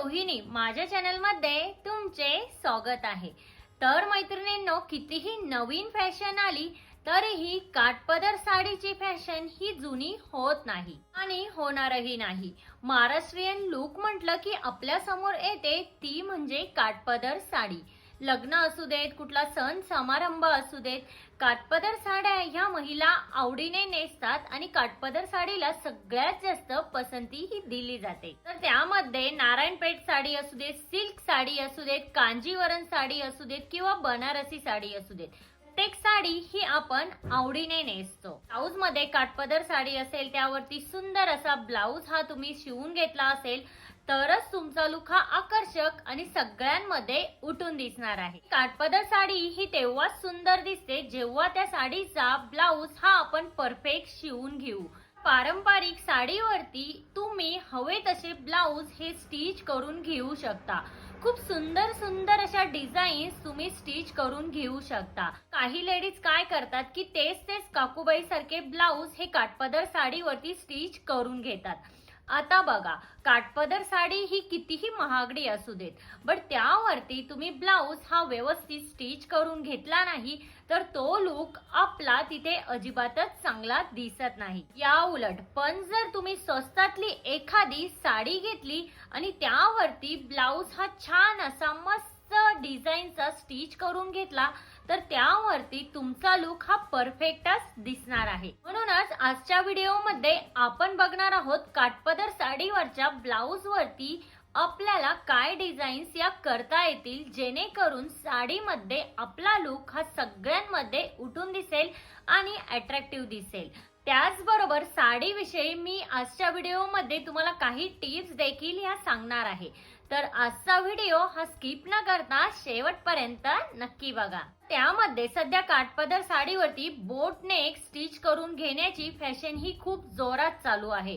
रोहिणी माझ्या चॅनल मध्ये तुमचे स्वागत आहे। तर मैत्रिणींनो, कितीही नवीन फॅशन आली तरीही काठपदर साडीची फॅशन ही जुनी होत नाही आणि होणारही नाही। महाराष्ट्रीयन लुक म्हटलं की आपल्या समोर येते ती म्हणजे काठपदर साडी। लग्न असू देत, कुठला सण समारंभ असू देत, काठपदर साड्या ह्या महिला आवडीने नेसतात आणि काठपदर साडीला सगळ्यात जास्त पसंती ही दिली जाते। तर त्यामध्ये नारायणपेठ साडी असू देत, सिल्क साडी असू देत, कांजीवरम साडी असू देत किंवा बनारसी साडी असू देत, प्रत्येक साडी ही आपण आवडीने नेसतो। ब्लाउज मध्ये काठपदर साडी असेल, त्यावरती सुंदर असा ब्लाउज हा तुम्ही शिवून घेतला असेल तरच तुमचा लुक हा आकर्षक आणि सगळ्यांमध्ये उठून दिसणार आहे। काठपदर साडी ही तेव्हाच सुंदर दिसते जेव्हा त्या साडीचा ब्लाउज हा आपण परफेक्ट शिवून घेऊ। पारंपरिक साडीवरती तुम्ही हवे तसे ब्लाउज हे स्टिच करून घेऊ शकता। खूप सुंदर सुंदर अशा डिझाईन्स तुम्ही स्टिच करून घेऊ शकता। काही लेडीज काय करतात की तेच काकूबाई सारखे ब्लाउज हे काठपदर साडीवरती स्टिच करून घेतात। आता बघा, काठपदर साडी ही कितीही महागडी असू देत, बट त्यावरती तुम्ही ब्लाउज हा व्यवस्थित स्टिच करून घेतला नाही तर तो लुक आपला तिथे अजिबातच चांगला दिसत नाही। या उलट पण जर तुम्ही स्वस्तातली एखादी साडी घेतली आणि त्यावरती ब्लाउज हा छान असा मस्त डिझाईनचा स्टिच करून घेतला तर त्यावरती तुमचा लुक हा परफेक्टच दिसणार आहे। म्हणूनच आजच्या व्हिडिओमध्ये आपण बघणार आहोत काठपदर साडीवरच्या ब्लाउज वरती आपल्याला काय डिझाईन्स या करता येतील जेणेकरून साडीमध्ये आपला लुक हा सगळ्यांमध्ये उठून दिसेल आणि अट्रॅक्टिव्ह दिसेल। त्याचबरोबर साडीविषयी मी आजच्या व्हिडिओमध्ये तुम्हाला काही टिप्स देखील या सांगणार आहे। तर आजचा व्हिडिओ हा स्किप न करता शेवटपर्यंत नक्की बघा। त्यामध्ये सध्या काठपदर साडीवरती बोट नेक स्टिच करून घेण्याची फॅशन ही खूप जोरात चालू आहे।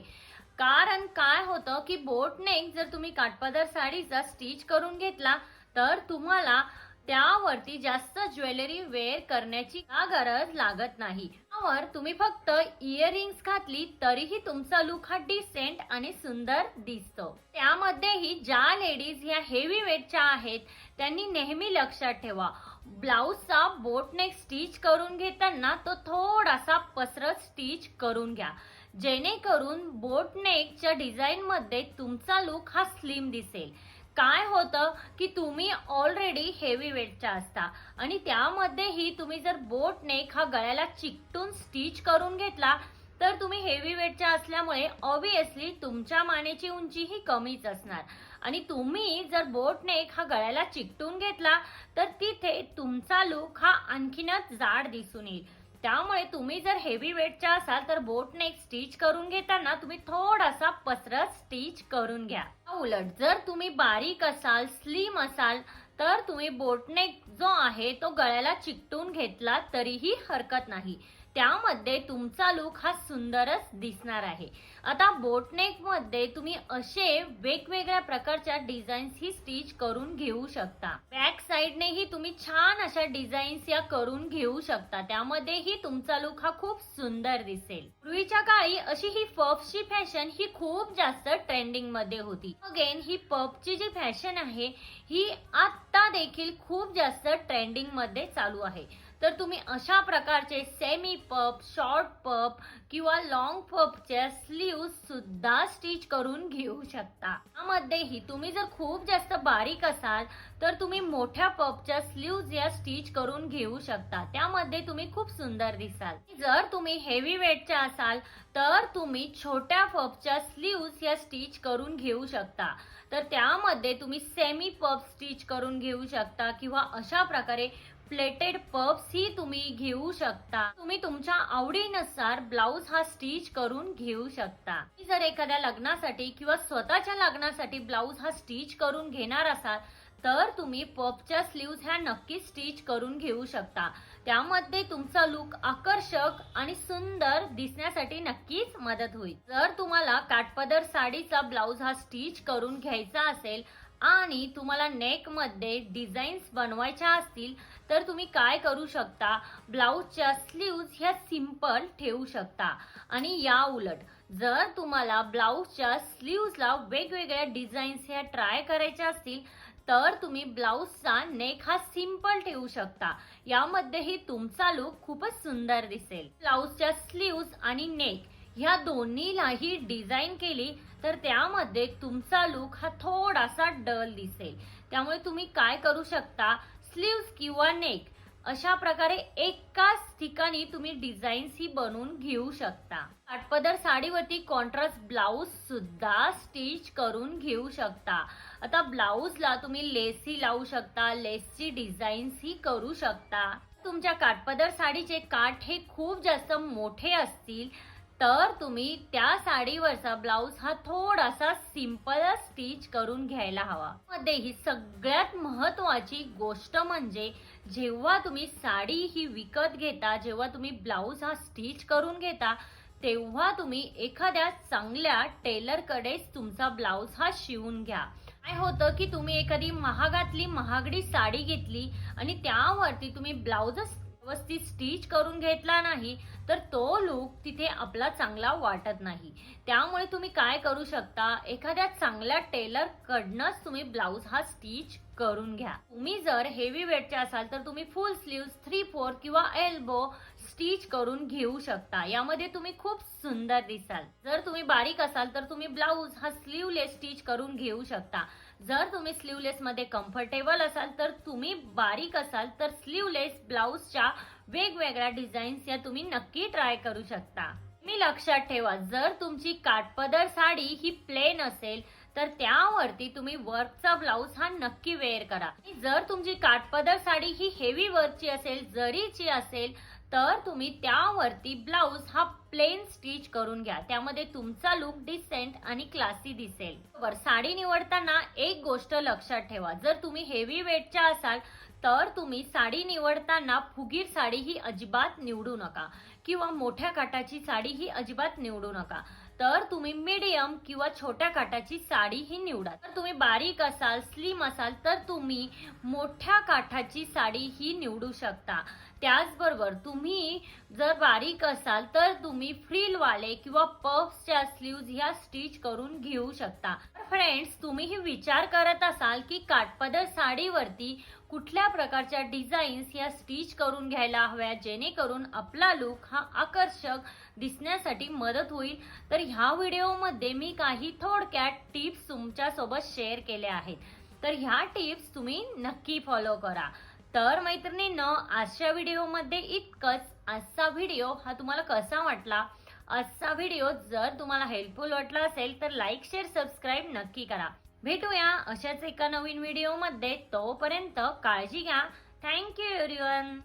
कारण काय होतं की बोट नेक जर तुम्ही काठपदर साडीचा स्टिच करून घेतला तर तुम्हाला त्यावरती जास्त ज्वेलरी वेअर करण्याची गरज लागत नाही। त्यावर तुम्ही फक्त इयरिंग्स घातली तरीही तुमचा लुक हा डिसेंट आणि सुंदर दिसतो। त्यामध्येही ज्या लेडीज ह्या हेवी वेटच्या आहेत त्यांनी नेहमी लक्षात ठेवा, ब्लाउजचा बोट नेक स्टिच करून घेताना तो थोडासा पसरत स्टिच करून घ्या जेणेकरून बोट नेकच्या डिझाईन मध्ये तुमचा लुक हा स्लिम दिसेल। काय होतं की तुम्ही ऑलरेडी हेवी वेटच्या असता आणि त्यामध्येही तुम्ही जर बोट नेक हा गळ्याला चिकटून स्टिच करून घेतला तर तुम्ही हेवी वेटच्या असल्यामुळे ऑब्विसली तुमच्या मानेची उंची ही कमीच असणार आणि तुम्ही जर बोट नेक हा गळ्याला चिकटून घेतला तर तिथे तुमचा लुक हा आणखीनच जाड दिसून येईल। त्यामुळे तुम्ही जर हेवी वेटच्या असाल तर बोट नेक स्टिच करून घेताना तुम्ही थोडासा पसरत स्टिच करून घ्या। उलट जर तुम्ही बारीक असाल, स्लिम असाल तर तुम्ही बोट नेक जो आहे तो गळ्याला चिकटून घेतला तरीही हरकत नाही। त्यामध्ये तुमचा लुक हा सुंदरच दिसणार आहे। आता बोटनेक मध्ये तुम्ही असे वेगवेगळ्या प्रकारच्या डिझाईन्स ही स्टिच करून घेऊ शकता। बॅक साइडनेही तुम्ही छान अशा डिझाईन्स या करून घेऊ शकता, त्यामध्येही तुमचा लुक हा खूप सुंदर दिसेल। पूर्वीच्या काळी अशी ही पफची फॅशन ही खूप जास्त ट्रेंडिंग मध्ये होती। अगेन ही पफची जी फॅशन आहे ही आता देखील खूप जास्त ट्रेंडिंग मध्ये चालू आहे। तर तुम्ही अशा प्रकारचे सेमी पफ, शॉर्ट पफ किंवा लॉंग पफच्या स्लीव्ज सुद्धा स्टिच करून घेऊ शकता। त्यामध्येही तुम्ही जर खूप जास्त बारीक असाल तर तुम्ही मोठ्या पफच्या स्लीव्ज या स्टिच करून घेऊ शकता, त्यामध्ये तुम्ही खूप सुंदर दिसाल। जर तुम्ही हेवी वेटच्या असाल तर तुम्ही छोट्या पफच्या स्लीव्ज या स्टिच करून घेऊ शकता। तर त्यामध्ये तुम्ही सेमी पफ स्टिच करून घेऊ शकता किंवा अशा प्रकारे प्लेटेड पफ्स ही तुम्ही घेऊ शकता। तुम्ही तुमच्या आवडीनुसार ब्लाउज हा स्टिच करून घेऊ शकता। जर एखाद्या लग्नासाठी किंवा स्वतःच्या लग्नासाठी ब्लाउज हा स्टिच करून घेणार असाल तर तुम्ही पफच्या स्लीव्ज ह्या नक्की स्टिच करून घेऊ शकता। त्यामध्ये तुमचा लुक आकर्षक आणि सुंदर दिसण्यासाठी नक्कीच मदत होईल। जर तुम्हाला काठपदर साडीचा ब्लाउज हा स्टिच करून घ्यायचा असेल आणि तुम्हाला नेक मध्ये डिझाईन्स बनवायच्या असतील तर तुम्ही काय करू शकता, ब्लाऊजच्या स्लीव्ज ह्या सिंपल ठेवू शकता. आणि या उलट जर तुम्हाला ब्लाऊजच्या स्लीव्जला वेगवेगळ्या डिझाईन्स ह्या ट्राय करायच्या असतील तर तुम्ही ब्लाऊजचा नेक हा सिंपल ठेवू शकता. यामध्येही तुमचा लुक खूपच सुंदर दिसेल. ब्लाऊजच्या स्लीव्ज आणि नेक ह्या दोन्हीलाही डिझाईन केली तर त्यामध्ये तुमचा लुक हा थोडासा डल दिसेल. त्यामुळे तुम्ही काय करू शकता, स्लीव्ज किंवा नेक अशा प्रकारे एकाच ठिकाणी तुम्ही डिझाईन्स ही बनवून घेऊ शकता. काठपदर साडीवरती कॉन्ट्रास्ट ब्लाऊज सुद्धा स्टिच करून घेऊ शकता. आता ब्लाऊजला तुम्ही लेसही लावू शकता, लेसची डिझाईन्स ही करू शकता. तुमच्या काठपदर साडीचे काठ हे खूप जास्त मोठे असतील तर तुम्ही त्या साडीवरचा ब्लाऊज हा थोडासा सिंपल स्टिच करून घ्यायला हवा. मध्ये ही सगळ्यात महत्वाची गोष्ट म्हणजे जेव्हा तुम्ही साडी ही विकत घेता, जेव्हा तुम्ही ब्लाऊज हा स्टिच करून घेता तेव्हा तुम्ही एखाद्या चांगल्या टेलर कडेच तुमचा ब्लाऊज हा शिवून घ्या. काय होतं की तुम्ही एखादी महागातली महागडी साडी घेतली आणि त्यावरती तुम्ही ब्लाऊजच व्यवस्थित स्टिच करून घेतला नाही तर तो लुक तिथे आपला चांगला वाटत नाही. त्यामुळे तुम्ही काय करू शकता, एखाद्या चांगल्या टेलर कडनंच तुम्ही ब्लाऊज हा स्टिच करून घ्या. तुम्ही जर हेवी वेटचे असाल तर तुम्ही फुल स्लीव्ज 3/4 किंवा एल्बो स्टिच करून घेऊ शकता. यामध्ये तुम्ही खूप सुंदर दिसाल. जर तुम्ही बारीक असाल तर तुम्ही ब्लाऊज हा स्लीवलेस स्टिच करून घेऊ शकता. जर तुम्ही स्लीवलेस मध्ये कम्फर्टेबल असाल तर तुम्ही बारीक असाल तर स्लीवलेस ब्लाऊजच्या वेगवेगळ्या डिझाईन्स या तुम्ही नक्की ट्राय करू शकता. मी लक्षात ठेवा, जर तुमची काठपदर साडी ही प्लेन असेल तर त्यावरती तुम्ही वर्कचा ब्लाऊज हा नक्की वेअर करा. जर तुमची काठपदर साडी ही हेवी वर्कची असेल, जरीची असेल तर तुम्ही त्यावरती ब्लाऊज हा प्लेन स्टिच करून घ्या. त्यामध्ये तुमचा लुक डिसेंट आणि क्लासी दिसेल. बरोबर, साडी निवडताना एक गोष्ट लक्षात ठेवा, जर तुम्ही हेवी वेटच्या असाल तर तुम्ही साडी निवडताना फुगीर साडी ही अजिबात निवडू नका किंवा मोठ्या काठाची साडी ही अजिबात निवडू नका. तर तुम्ही मीडियम किंवा छोट्या काठाची साडी ही निवडा. तर तुम्ही बारीक असाल, स्लिम असाल तर तुम्ही मोठ्या काठाची साडी ही निवडू शकता. त्याचबरोबर तुम्ही जर बारीक असाल तर तुम्ही फ्रिलवाले किंवा पफ्सच्या स्लीव्ज ह्या स्टिच करून घेऊ शकता. फ्रेंड्स, तुम्ही ही विचार करत असाल की काठपदर साडीवरती कुठल्या प्रकारच्या डिझाईन्स या स्टिच करून घ्यायला हव्या जेणेकरून आपला लुक हा आकर्षक दिसण्यासाठी मदत होईल, तर ह्या व्हिडिओमध्ये मी काही थोडक्यात टिप्स तुमच्या सोबत शेअर केल्या आहेत. तर ह्या टिप्स तुम्ही नक्की फॉलो करा. तर मैत्रिणींनो, आजच्या व्हिडिओमध्ये इतकंच. आजचा व्हिडिओ हा तुम्हाला कसा वाटला? आजचा व्हिडिओ जर तुम्हाला हेल्पफुल वाटला असेल तर लाईक, शेअर, सबस्क्राईब नक्की करा. भेटूया अशाच एका नवीन व्हिडिओमध्ये. तोपर्यंत काळजी घ्या. Thank you everyone.